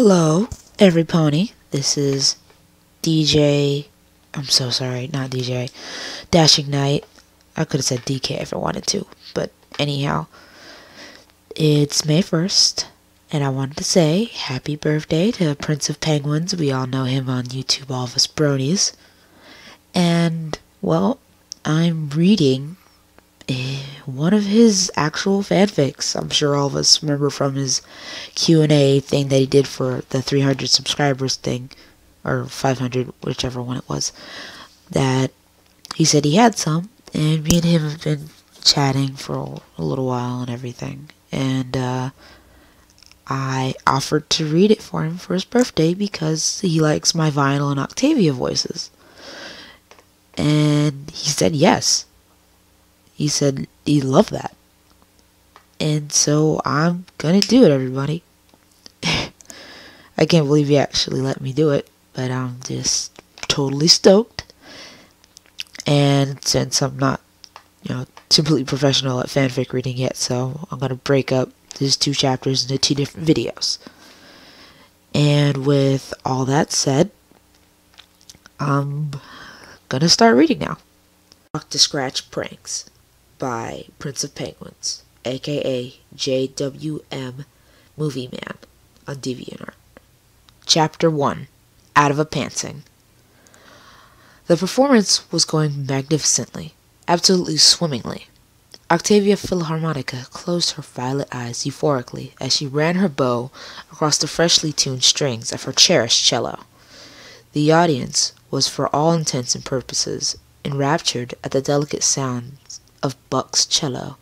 Hello, every pony. This is DJ. I'm so sorry, not DJ. Dashing Knight. I could have said DK if I wanted to, but anyhow, it's May 1st, and I wanted to say happy birthday to Prince of Penguins. We all know him on YouTube, all of us bronies. And, well, I'm reading one of his actual fanfics. I'm sure all of us remember from his Q&A thing that he did for the 300 subscribers thing, or 500, whichever one it was, that he said he had some, and me and him have been chatting for a little while and everything, and I offered to read it for him for his birthday because he likes my Vinyl and Octavia voices, and he said yes. He said he loved that. And so I'm gonna do it, everybody. I can't believe he actually let me do it, but I'm just totally stoked. And since I'm not, completely professional at fanfic reading yet, so I'm gonna break up these two chapters into two different videos. And with all that said, I'm gonna start reading now. Octascratch Pranks by Prince of Penguins, aka JWM Movie Man on DeviantArt. Chapter 1, Out of a Pantsing. The performance was going magnificently, absolutely swimmingly. Octavia Philharmonica closed her violet eyes euphorically as she ran her bow across the freshly tuned strings of her cherished cello. The audience was for all intents and purposes enraptured at the delicate sounds of Buck's cello,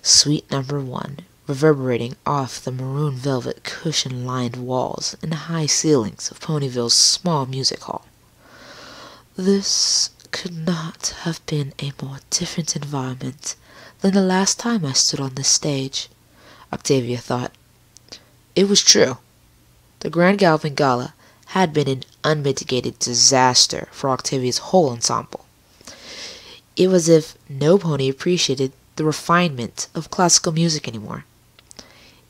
Suite Number 1, reverberating off the maroon velvet cushion-lined walls and high ceilings of Ponyville's small music hall. This could not have been a more different environment than the last time I stood on this stage, Octavia thought. It was true. The Grand Galvin Gala had been an unmitigated disaster for Octavia's whole ensemble. It was as if no pony appreciated the refinement of classical music anymore.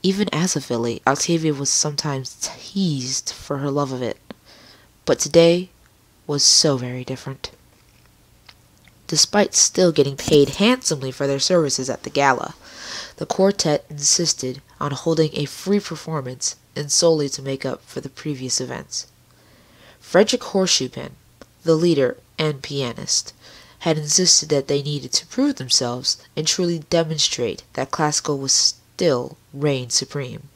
Even as a filly, Octavia was sometimes teased for her love of it, but today was so very different. Despite still getting paid handsomely for their services at the gala, the quartet insisted on holding a free performance and solely to make up for the previous events. Frederick Horseshoepin, the leader and pianist, had insisted that they needed to prove themselves and truly demonstrate that classical was still reigned supreme.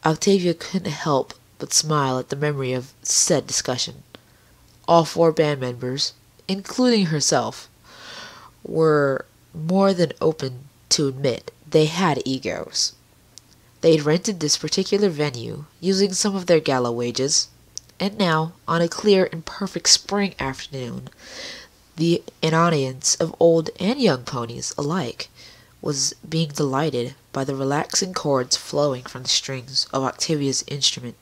Octavia couldn't help but smile at the memory of said discussion. All four band members, including herself, were more than open to admit they had egos. They'd rented this particular venue using some of their gala wages, and now, on a clear and perfect spring afternoon, an audience of old and young ponies alike was being delighted by the relaxing chords flowing from the strings of Octavia's instrument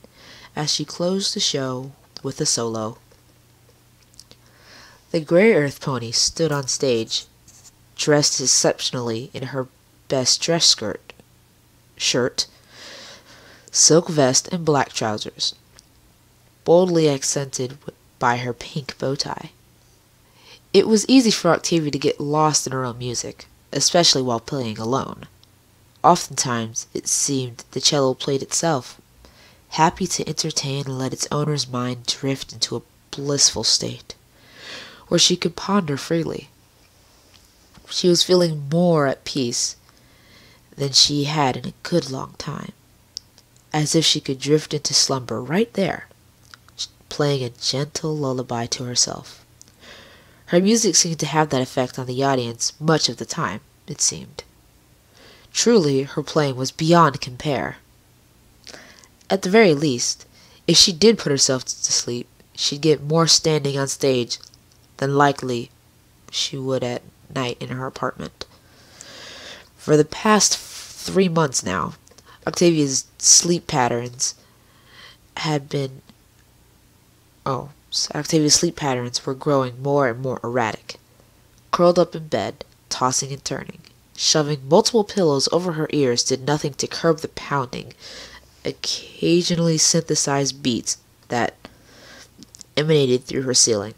as she closed the show with a solo. The Grey Earth pony stood on stage, dressed exceptionally in her best dress shirt, silk vest, and black trousers, boldly accented by her pink bow tie. It was easy for Octavia to get lost in her own music, especially while playing alone. Oftentimes, it seemed the cello played itself, happy to entertain and let its owner's mind drift into a blissful state, where she could ponder freely. She was feeling more at peace than she had in a good long time, as if she could drift into slumber right there, playing a gentle lullaby to herself. Her music seemed to have that effect on the audience much of the time, it seemed. Truly, her playing was beyond compare. At the very least, if she did put herself to sleep, she'd get more standing on stage than likely she would at night in her apartment. For the past 3 months now, Octavia's sleep patterns were growing more and more erratic. Curled up in bed, tossing and turning, shoving multiple pillows over her ears did nothing to curb the pounding occasionally synthesized beats that emanated through her ceiling,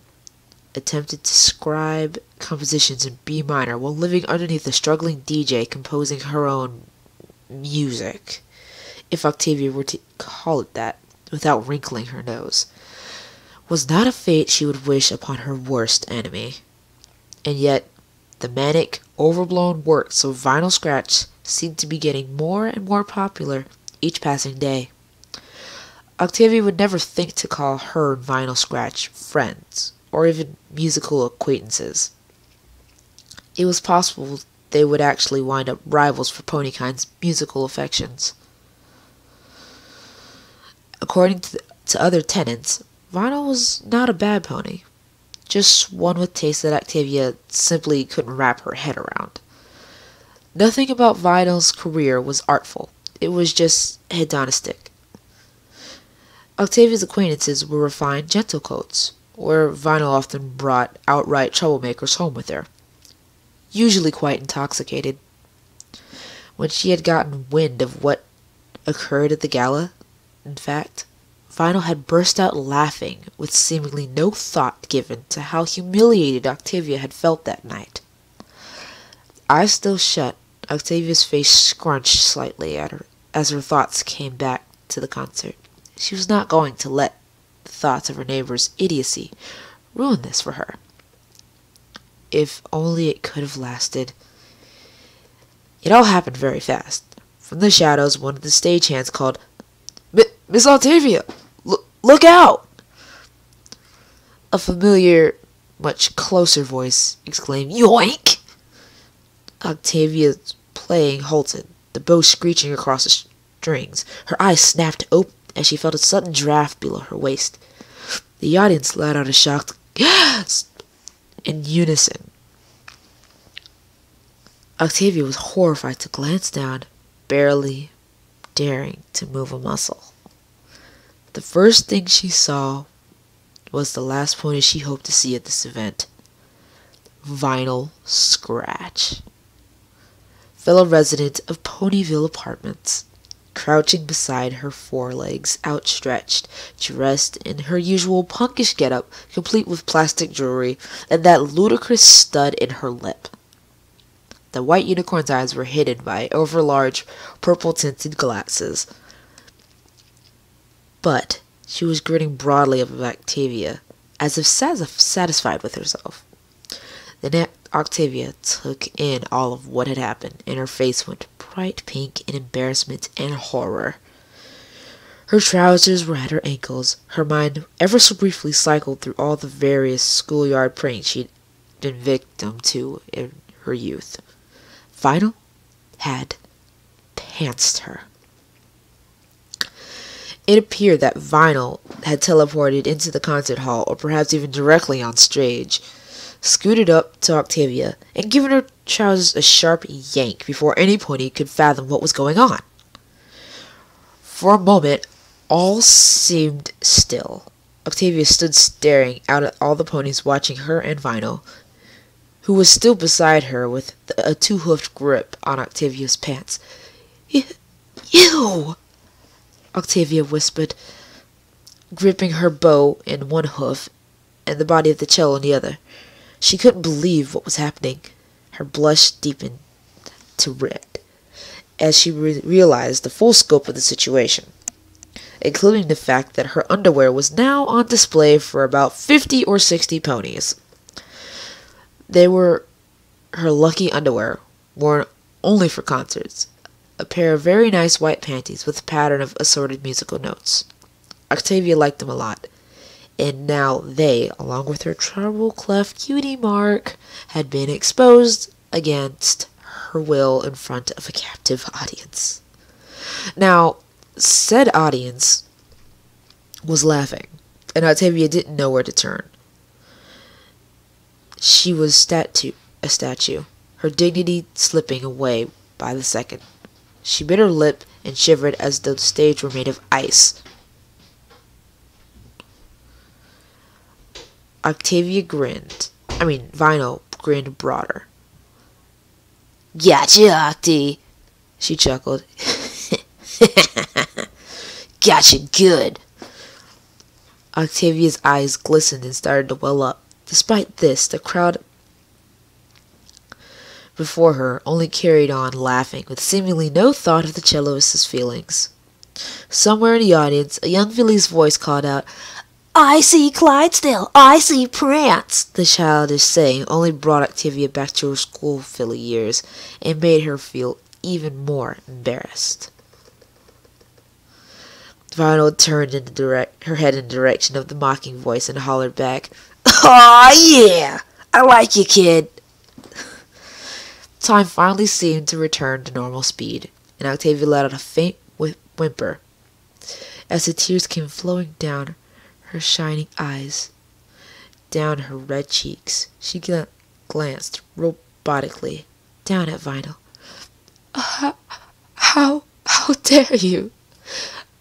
attempted to scribe compositions in B minor while living underneath a struggling DJ composing her own music, if Octavia were to call it that, without wrinkling her nose, was not a fate she would wish upon her worst enemy. And yet, the manic, overblown works of Vinyl Scratch seemed to be getting more and more popular each passing day. Octavia would never think to call her and Vinyl Scratch friends, or even musical acquaintances. It was possible they would actually wind up rivals for Ponykind's musical affections. According to other tenants, Vinyl was not a bad pony, just one with taste that Octavia simply couldn't wrap her head around. Nothing about Vinyl's career was artful, it was just hedonistic. Octavia's acquaintances were refined gentlecoats, where Vinyl often brought outright troublemakers home with her, usually quite intoxicated. When she had gotten wind of what occurred at the gala, in fact, Vinyl had burst out laughing with seemingly no thought given to how humiliated Octavia had felt that night. Eyes still shut, Octavia's face scrunched slightly at her as her thoughts came back to the concert. She was not going to let the thoughts of her neighbor's idiocy ruin this for her. If only it could have lasted. It all happened very fast. From the shadows, one of the stagehands called, "Miss Octavia! Look out!" A familiar, much closer voice exclaimed, "Yoink!" Octavia's playing halted, the bow screeching across the strings. Her eyes snapped open as she felt a sudden draft below her waist. The audience let out a shocked gasp in unison. Octavia was horrified to glance down, barely daring to move a muscle. The first thing she saw was the last pony she hoped to see at this event. Vinyl Scratch, fellow resident of Ponyville Apartments, crouching beside her forelegs outstretched, dressed in her usual punkish getup, complete with plastic jewelry and that ludicrous stud in her lip. The white unicorn's eyes were hidden by overlarge, purple-tinted glasses. But she was grinning broadly up at Octavia, as if satisfied with herself. Then Octavia took in all of what had happened, and her face went bright pink in embarrassment and horror. Her trousers were at her ankles. Her mind ever so briefly cycled through all the various schoolyard pranks she'd been victim to in her youth. Vinyl had pantsed her. It appeared that Vinyl had teleported into the concert hall, or perhaps even directly on stage, scooted up to Octavia, and given her trousers a sharp yank before any pony could fathom what was going on. For a moment, all seemed still. Octavia stood staring out at all the ponies watching her and Vinyl, who was still beside her with a two-hoofed grip on Octavia's pants. "You!" Octavia whispered, gripping her bow in one hoof and the body of the cello in the other. She couldn't believe what was happening. Her blush deepened to red as she realized the full scope of the situation, including the fact that her underwear was now on display for about 50 or 60 ponies. They were her lucky underwear, worn only for concerts, a pair of very nice white panties with a pattern of assorted musical notes. Octavia liked them a lot, and now they, along with her treble-clef cutie mark, had been exposed against her will in front of a captive audience. Now, said audience was laughing, and Octavia didn't know where to turn. She was a statue, her dignity slipping away by the second. She bit her lip and shivered as though the stage were made of ice. Vinyl grinned broader. "Gotcha, Octy," she chuckled. Gotcha good. Octavia's eyes glistened and started to well up. Despite this, the crowd before her only carried on laughing with seemingly no thought of the celloist's feelings. Somewhere in the audience, a young filly's voice called out, "I see Clydesdale! I see Prance!" The childish saying only brought Octavia back to her school filly years and made her feel even more embarrassed. Vinyl turned her head in the direction of the mocking voice and hollered back, "Aw, yeah! I like you, kid!" Time finally seemed to return to normal speed, and Octavia let out a faint whimper as the tears came flowing down her shining eyes, down her red cheeks. She glanced robotically down at Vinyl. How dare you?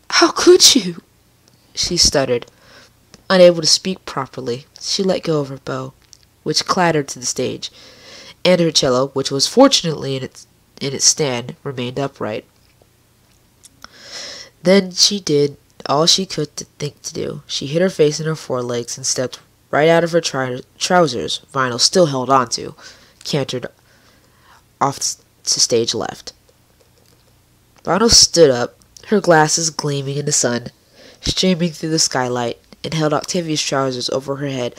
How could you?" she stuttered. Unable to speak properly, she let go of her bow, which clattered to the stage, and her cello, which was fortunately in its stand, remained upright. Then she did all she could think to do. She hid her face in her forelegs and stepped right out of her trousers, Vinyl still held on to, cantered off to stage left. Vinyl stood up, her glasses gleaming in the sun, streaming through the skylight, and held Octavia's trousers over her head.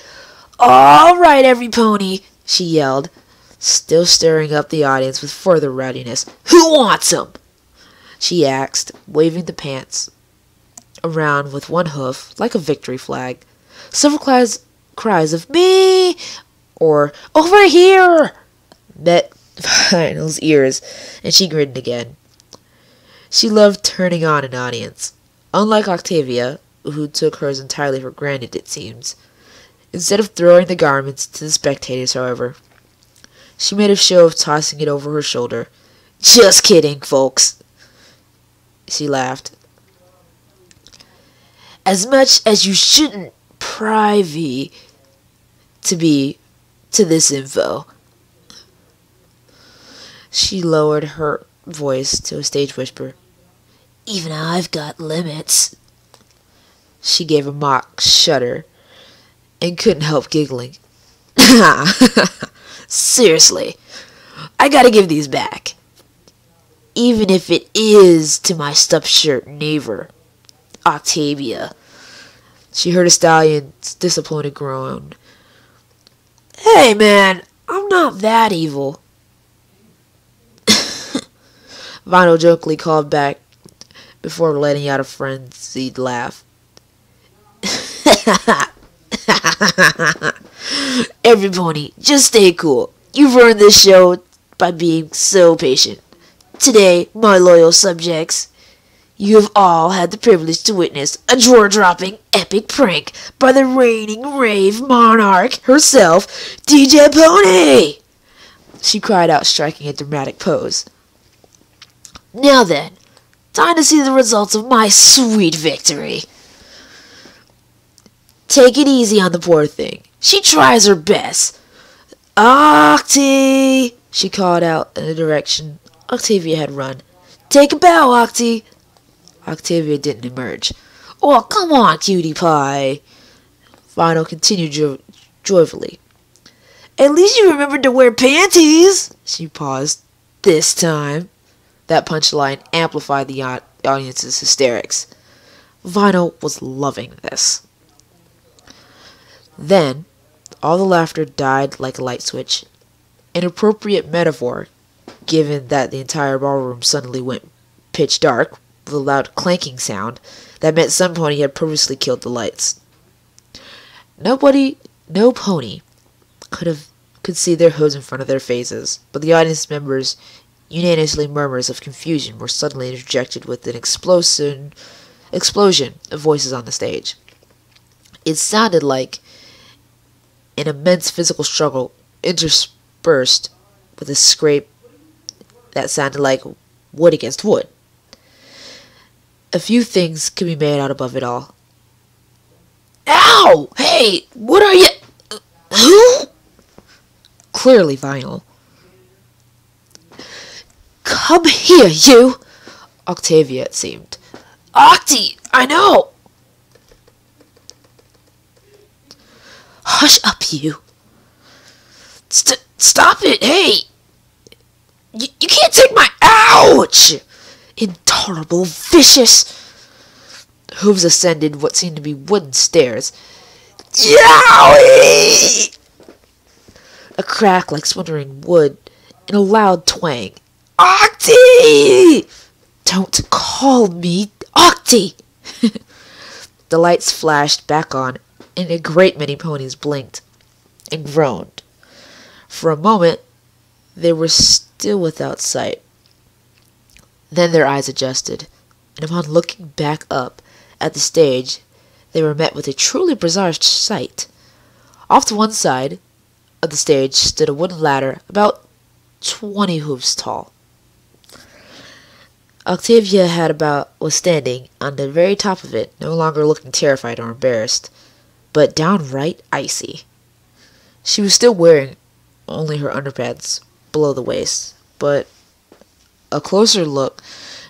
"All right, every pony," she yelled, still stirring up the audience with further rowdiness. "Who wants 'em?" she asked, waving the pants around with one hoof like a victory flag. Several cries of "me" or "over here" met Vinyl's ears, and she grinned again. She loved turning on an audience. Unlike Octavia, who took hers entirely for granted, it seems. Instead of throwing the garments to the spectators, however, she made a show of tossing it over her shoulder. "Just kidding, folks," she laughed. "As much as you shouldn't privy to be to this info." She lowered her voice to a stage whisper. "Even I've got limits." She gave a mock shudder and couldn't help giggling. "Seriously, I gotta give these back. Even if it is to my stuffed shirt neighbor, Octavia." She heard a stallion's disappointed groan. "Hey, man, I'm not that evil." Vinyl jokingly called back before letting out a frenzied laugh. "Every pony, just stay cool. You've earned this show by being so patient. Today, my loyal subjects, you have all had the privilege to witness a drawer-dropping epic prank by the reigning rave monarch herself, DJ Pony!" she cried out, striking a dramatic pose. "Now then, time to see the results of my sweet victory. Take it easy on the poor thing. She tries her best. Octy!" she called out in the direction Octavia had run. "Take a bow, Octy." Octavia didn't emerge. "Oh, come on, cutie pie," Vinyl continued joyfully. "At least you remembered to wear panties." She paused. "This time." That punchline amplified the audience's hysterics. Vinyl was loving this. Then, all the laughter died like a light switch. An appropriate metaphor, given that the entire ballroom suddenly went pitch dark with a loud clanking sound that meant some pony had purposely killed the lights. No pony could see their hooves in front of their faces, but the audience members' unanimously murmurs of confusion were suddenly interjected with an explosion of voices on the stage. It sounded like an immense physical struggle interspersed with a scrape that sounded like wood against wood. A few things could be made out above it all. "Ow! Hey! What are you... Who?" Clearly Vinyl. "Come here, you!" Octavia, it seemed. "Octy! I know! Hush up, you. Stop it, hey! You can't take my... Ouch! Intolerable, vicious... Hooves ascended what seemed to be wooden stairs. Yowie! A crack like splintering wood, and a loud twang. Octy! Don't call me Octy! The lights flashed back on, and a great many ponies blinked and groaned. For a moment, they were still without sight. Then their eyes adjusted, and upon looking back up at the stage, they were met with a truly bizarre sight. Off to one side of the stage stood a wooden ladder about 20 hooves tall. Octavia was standing on the very top of it, no longer looking terrified or embarrassed, but downright icy. She was still wearing only her underpants below the waist, but a closer look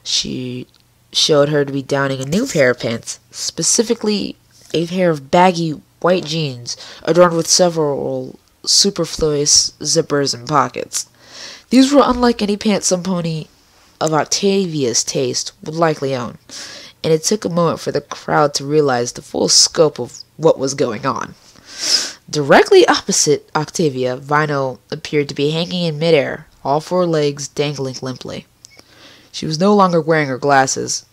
showed her to be donning a new pair of pants, specifically a pair of baggy white jeans adorned with several superfluous zippers and pockets. These were unlike any pants some pony of Octavia's taste would likely own, and it took a moment for the crowd to realize the full scope of what was going on. Directly opposite Octavia, Vino appeared to be hanging in midair, all four legs dangling limply. She was no longer wearing her glasses.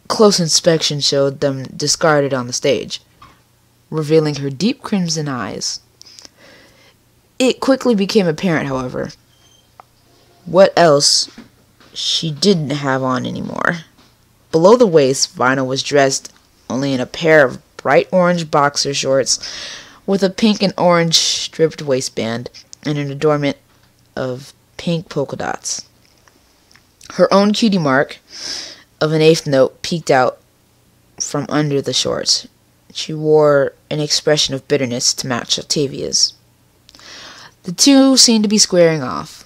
Close inspection showed them discarded on the stage, revealing her deep crimson eyes. It quickly became apparent, however, what else she didn't have on anymore. Below the waist, Vino was dressed only in a pair of bright orange boxer shorts with a pink and orange striped waistband and an adornment of pink polka dots. Her own cutie mark of an eighth note peeked out from under the shorts. She wore an expression of bitterness to match Octavia's. The two seemed to be squaring off.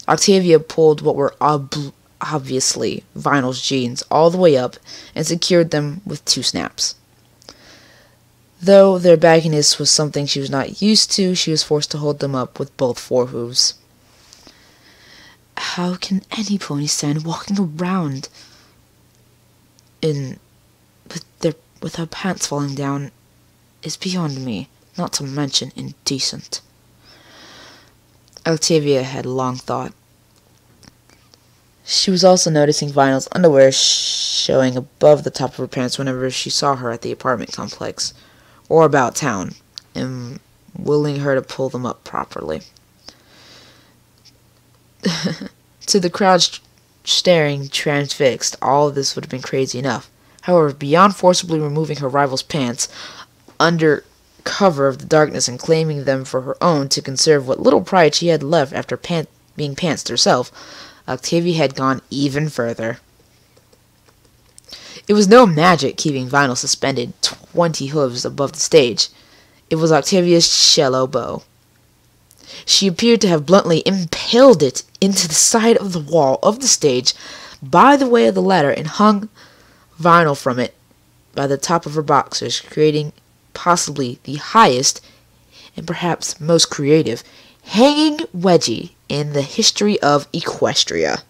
Octavia pulled what were obviously Vinyl's jeans all the way up and secured them with 2 snaps. Though their bagginess was something she was not used to, she was forced to hold them up with both forehooves. How can any pony stand walking around with her pants falling down is beyond me, not to mention indecent. Octavia had long thought. She was also noticing Vinyl's underwear showing above the top of her pants whenever she saw her at the apartment complex or about town, and willing her to pull them up properly. To the crowd staring transfixed, all of this would have been crazy enough. However, beyond forcibly removing her rival's pants under cover of the darkness and claiming them for her own to conserve what little pride she had left after being pantsed herself, Octavia had gone even further. It was no magic keeping Vinyl suspended 20 hooves above the stage. It was Octavia's cello bow. She appeared to have bluntly impaled it into the side of the wall of the stage by the way of the ladder and hung Vinyl from it by the top of her boxers, creating possibly the highest and perhaps most creative hanging wedgie in the history of Equestria.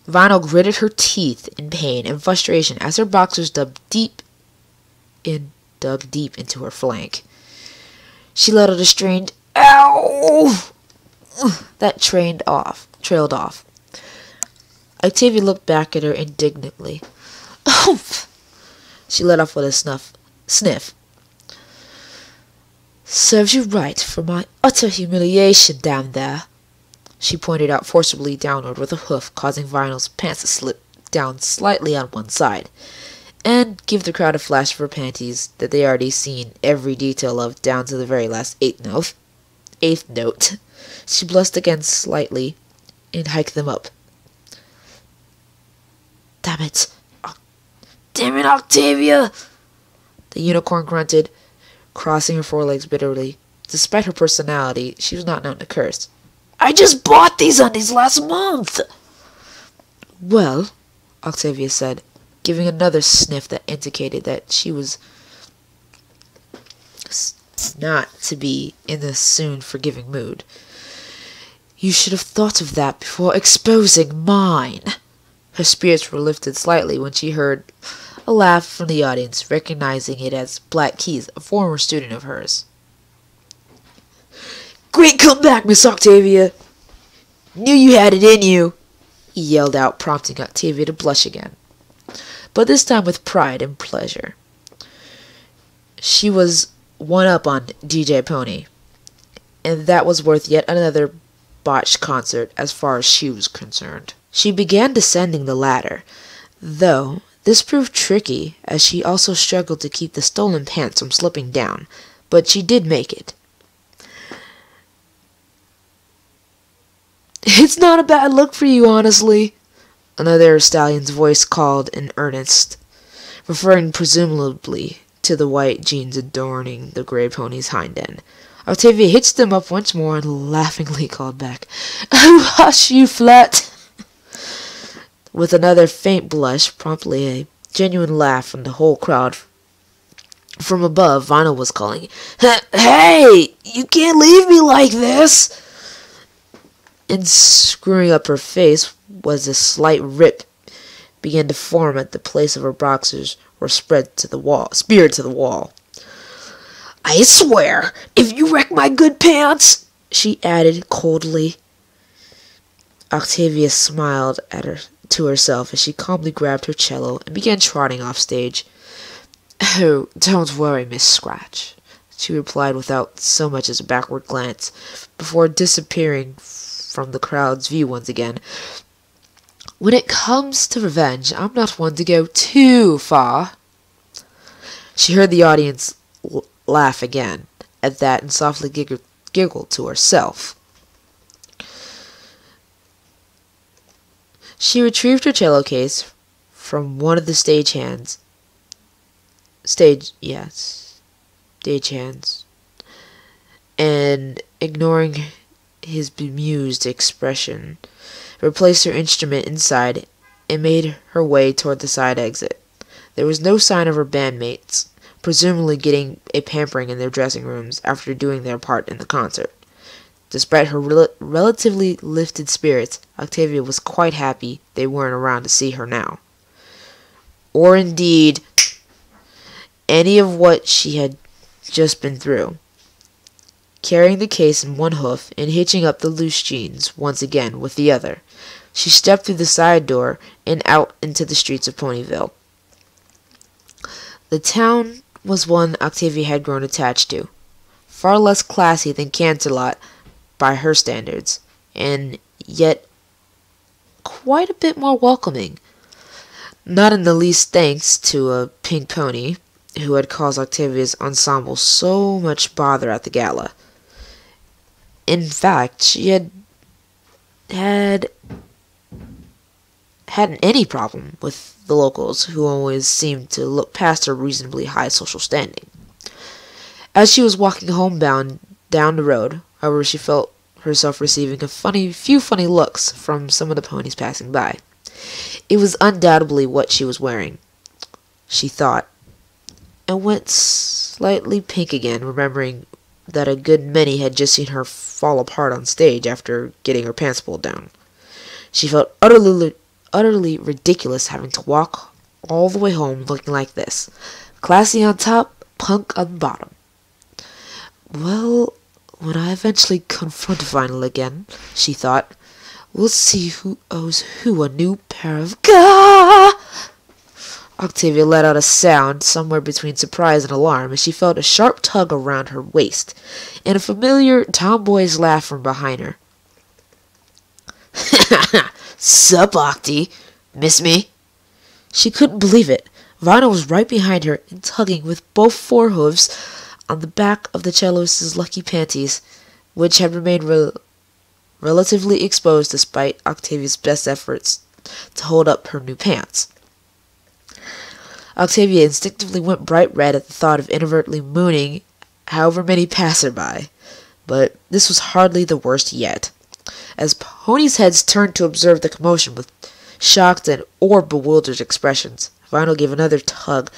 Vinyl gritted her teeth in pain and frustration as her boxers dug deep into her flank. She let out a strained "Ow!" that trailed off. Octavia looked back at her indignantly. "Oomph!" She let off with a sniff. "Serves you right for my utter humiliation down there." She pointed out forcibly downward with a hoof, causing Vinyl's pants to slip down slightly on one side, and give the crowd a flash of her panties that they already seen every detail of down to the very last eighth note. She blushed again slightly and hiked them up. Damn it, Octavia! The unicorn grunted, crossing her forelegs bitterly. Despite her personality, she was not known to curse. "I just bought these undies last month!" "Well, Octavia said, giving another sniff that indicated that she was not to be in the soon forgiving mood. You should have thought of that before exposing mine. Her spirits were lifted slightly when she heard a laugh from the audience, recognizing it as Black Keys, a former student of hers. Great comeback, Miss Octavia! Knew you had it in you! He yelled out, prompting Octavia to blush again, but this time with pride and pleasure. She was one up on DJ Pony, and that was worth yet another botched concert as far as she was concerned. She began descending the ladder, though this proved tricky as she also struggled to keep the stolen pants from slipping down, but she did make it. It's not a bad look for you, honestly, another stallion's voice called in earnest, referring presumably to the white jeans adorning the gray pony's hind end. Octavia hitched them up once more and laughingly called back, "Oh, hush, you flat!" With another faint blush, promptly a genuine laugh from the whole crowd. From above, Vinyl was calling, "Hey, you can't leave me like this!" And screwing up her face was a slight rip began to form at the place of her boxers were speared to the wall. "I swear, if you wreck my good pants," she added coldly. Octavia smiled to herself as she calmly grabbed her cello and began trotting off stage. "Oh, don't worry, Miss Scratch," she replied without so much as a backward glance, before disappearing from the crowd's view once again. "When it comes to revenge, I'm not one to go too far." She heard the audience laugh again at that and softly giggled to herself. She retrieved her cello case from one of the stagehands, and ignoring his bemused expression, replaced her instrument inside and made her way toward the side exit. There was no sign of her bandmates, presumably getting a pampering in their dressing rooms after doing their part in the concert. Despite her relatively lifted spirits, Octavia was quite happy they weren't around to see her now, or indeed any of what she had just been through. Carrying the case in one hoof and hitching up the loose jeans once again with the other, she stepped through the side door and out into the streets of Ponyville. The town was one Octavia had grown attached to, far less classy than Canterlot by her standards, and yet quite a bit more welcoming, not in the least thanks to a pink pony who had caused Octavia's ensemble so much bother at the gala. In fact, she hadn't any problem with the locals, who always seemed to look past her reasonably high social standing. As she was walking homebound down the road, however, she felt herself receiving a few funny looks from some of the ponies passing by. It was undoubtedly what she was wearing, she thought, and went slightly pink again, remembering that a good many had just seen her fall apart on stage after getting her pants pulled down. She felt utterly ridiculous having to walk all the way home looking like this. Classy on top, punk on the bottom. Well, when I eventually confront Vinyl again, she thought, we'll see who owes who a new pair of gah! Octavia let out a sound somewhere between surprise and alarm as she felt a sharp tug around her waist and a familiar tomboy's laugh from behind her. "Sup, Octy? Miss me?" She couldn't believe it. Vinyl was right behind her and tugging with both forehooves on the back of the cellist's lucky panties, which had remained relatively exposed despite Octavia's best efforts to hold up her new pants. Octavia instinctively went bright red at the thought of inadvertently mooning however many passerby, but this was hardly the worst yet. As ponies' heads turned to observe the commotion with shocked or bewildered expressions. Vinyl gave another tug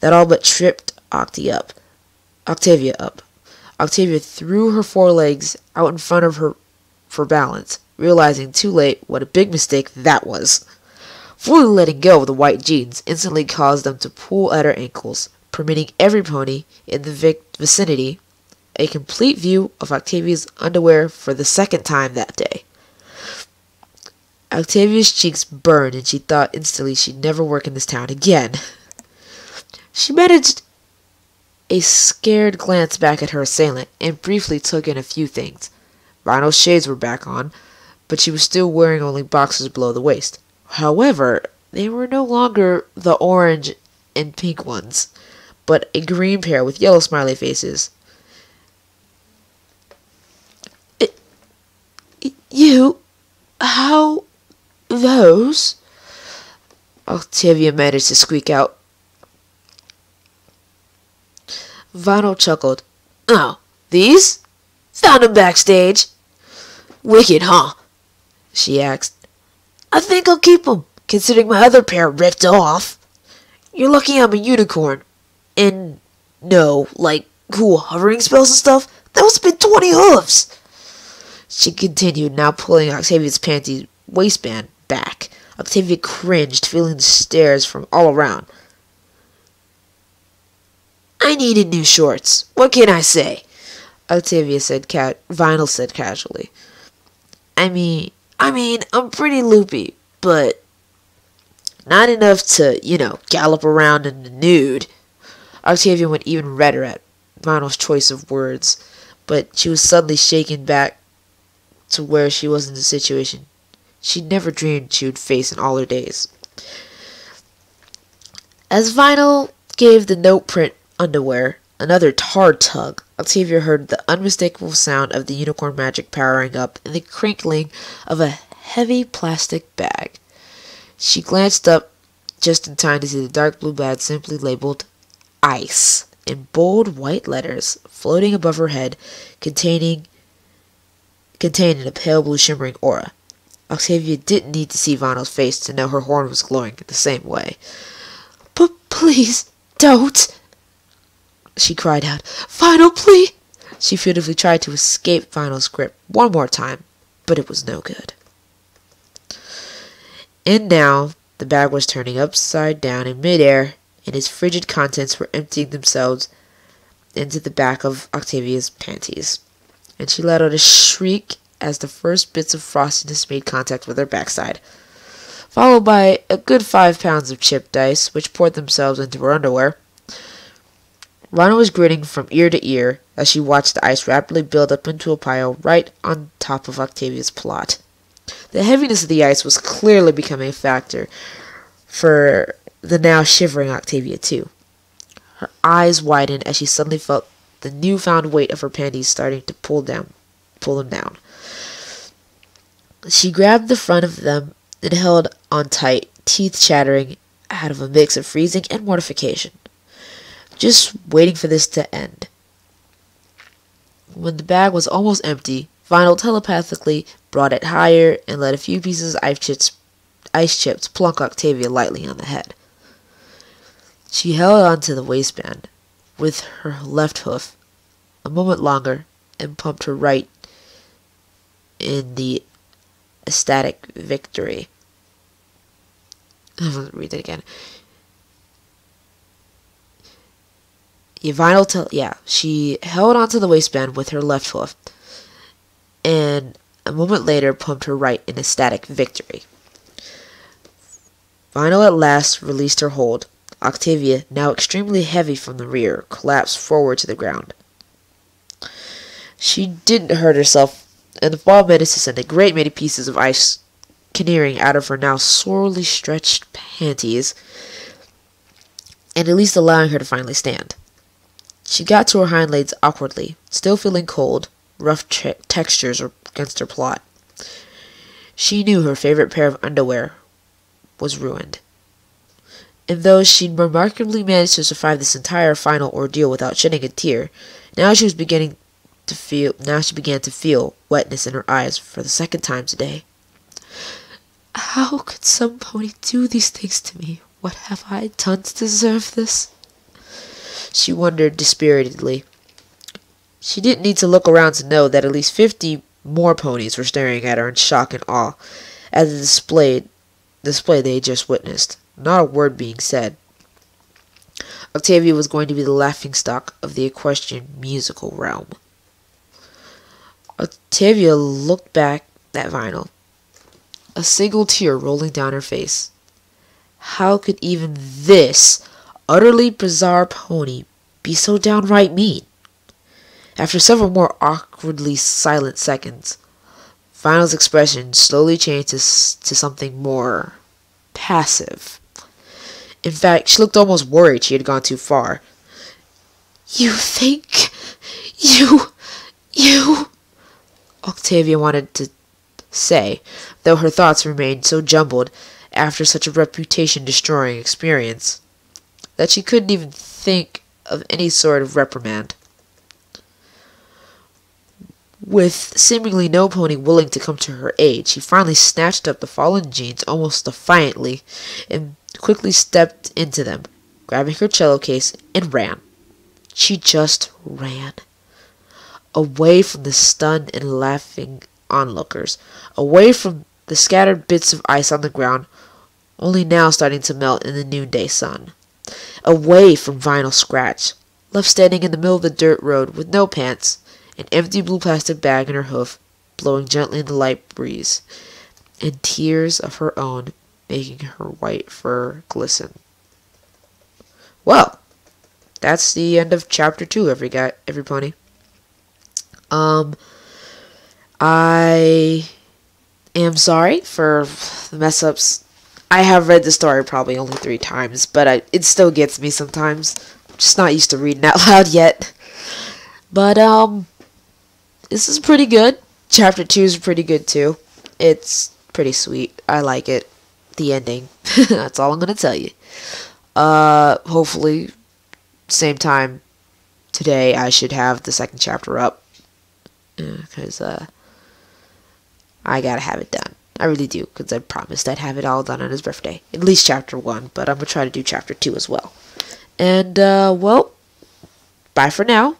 that all but tripped Octavia up. Octavia threw her forelegs out in front of her for balance, realizing too late what a big mistake that was. Fully letting go of the white jeans instantly caused them to pull at her ankles, permitting every pony in the vicinity a complete view of Octavia's underwear for the second time that day. Octavia's cheeks burned, and she thought instantly she'd never work in this town again. She managed a scared glance back at her assailant and briefly took in a few things. Vinyl's shades were back on, but she was still wearing only boxers below the waist. However, they were no longer the orange and pink ones, but a green pair with yellow smiley faces. How those? Octavia managed to squeak out. Vinyl chuckled. Oh, these? Found them backstage. Wicked, huh? She asked. I think I'll keep them, considering my other pair ripped off. You're lucky I'm a unicorn. And, no, like, cool hovering spells and stuff? That must have been 20 hooves. She continued, now pulling Octavia's panty waistband back. Octavia cringed, feeling the stares from all around. I needed new shorts. What can I say? Octavia said Vinyl said casually. I mean, I'm pretty loopy, but not enough to, gallop around in the nude. Octavia went even redder at Vinyl's choice of words, but she was suddenly shaken back to where she was in the situation she'd never dreamed she would face in all her days. As Vinyl gave the note print underwear another hard tug, Octavia heard the unmistakable sound of the unicorn magic powering up and the crinkling of a heavy plastic bag. She glanced up just in time to see the dark blue bag simply labeled ICE in bold white letters floating above her head, containing a pale blue shimmering aura. Octavia didn't need to see Vinyl's face to know her horn was glowing the same way. But please, don't! She cried out. Vinyl, please! She furtively tried to escape Vinyl's grip one more time, but it was no good. And now, the bag was turning upside down in midair, and its frigid contents were emptying themselves into the back of Octavia's panties. And she let out a shriek as the first bits of frostiness made contact with her backside, followed by a good 5 pounds of chipped ice, which poured themselves into her underwear. Rana was grinning from ear to ear as she watched the ice rapidly build up into a pile right on top of Octavia's plot. The heaviness of the ice was clearly becoming a factor for the now shivering Octavia, too. Her eyes widened as she suddenly felt the newfound weight of her panties starting to pull them down. She grabbed the front of them and held on tight, teeth chattering out of a mix of freezing and mortification, just waiting for this to end. When the bag was almost empty, Vinyl telepathically brought it higher and let a few pieces of ice chips plunk Octavia lightly on the head. She held on to the waistband with her left hoof a moment longer and pumped her right in the ecstatic victory. I'm going to read that again. She held onto the waistband with her left hoof, and a moment later pumped her right in ecstatic victory. Vinyl at last released her hold. Octavia, now extremely heavy from the rear, collapsed forward to the ground. She didn't hurt herself, and the fall managed to send a great many pieces of ice canarying out of her now sorely stretched panties, and at least allowing her to finally stand. She got to her hind legs awkwardly, still feeling cold, rough textures against her plot. She knew her favorite pair of underwear was ruined. And though she'd remarkably managed to survive this entire final ordeal without shedding a tear, now she began to feel wetness in her eyes for the second time today. How could some pony do these things to me? What have I done to deserve this? She wondered dispiritedly. She didn't need to look around to know that at least 50 more ponies were staring at her in shock and awe at the display they had just witnessed. Not a word being said. Octavia was going to be the laughingstock of the equestrian musical realm. Octavia looked back at Vinyl, a single tear rolling down her face. How could even this utterly bizarre pony be so downright mean? After several more awkwardly silent seconds, Vinyl's expression slowly changed to something more passive. In fact, she looked almost worried she had gone too far. You think... You... Octavia wanted to say, though her thoughts remained so jumbled after such a reputation-destroying experience, that she couldn't even think of any sort of reprimand. With seemingly no pony willing to come to her aid, she finally snatched up the fallen jeans almost defiantly and quickly stepped into them, grabbing her cello case, and ran. She just ran. Away from the stunned and laughing onlookers, away from the scattered bits of ice on the ground, only now starting to melt in the noonday sun. Away from Vinyl Scratch, left standing in the middle of the dirt road with no pants, an empty blue plastic bag in her hoof, blowing gently in the light breeze, and tears of her own making her white fur glisten. Well, that's the end of chapter 2, every pony. I am sorry for the mess ups. I have read the story probably only 3 times, but it still gets me sometimes. I'm just not used to reading out loud yet. But, this is pretty good. Chapter 2 is pretty good too. It's pretty sweet. I like it. The ending. That's all I'm gonna tell you. Hopefully, same time today I should have the second chapter up. Because, I gotta have it done. I really do, because I promised I'd have it all done on his birthday. At least chapter 1, but I'm gonna try to do chapter 2 as well. And, well, bye for now.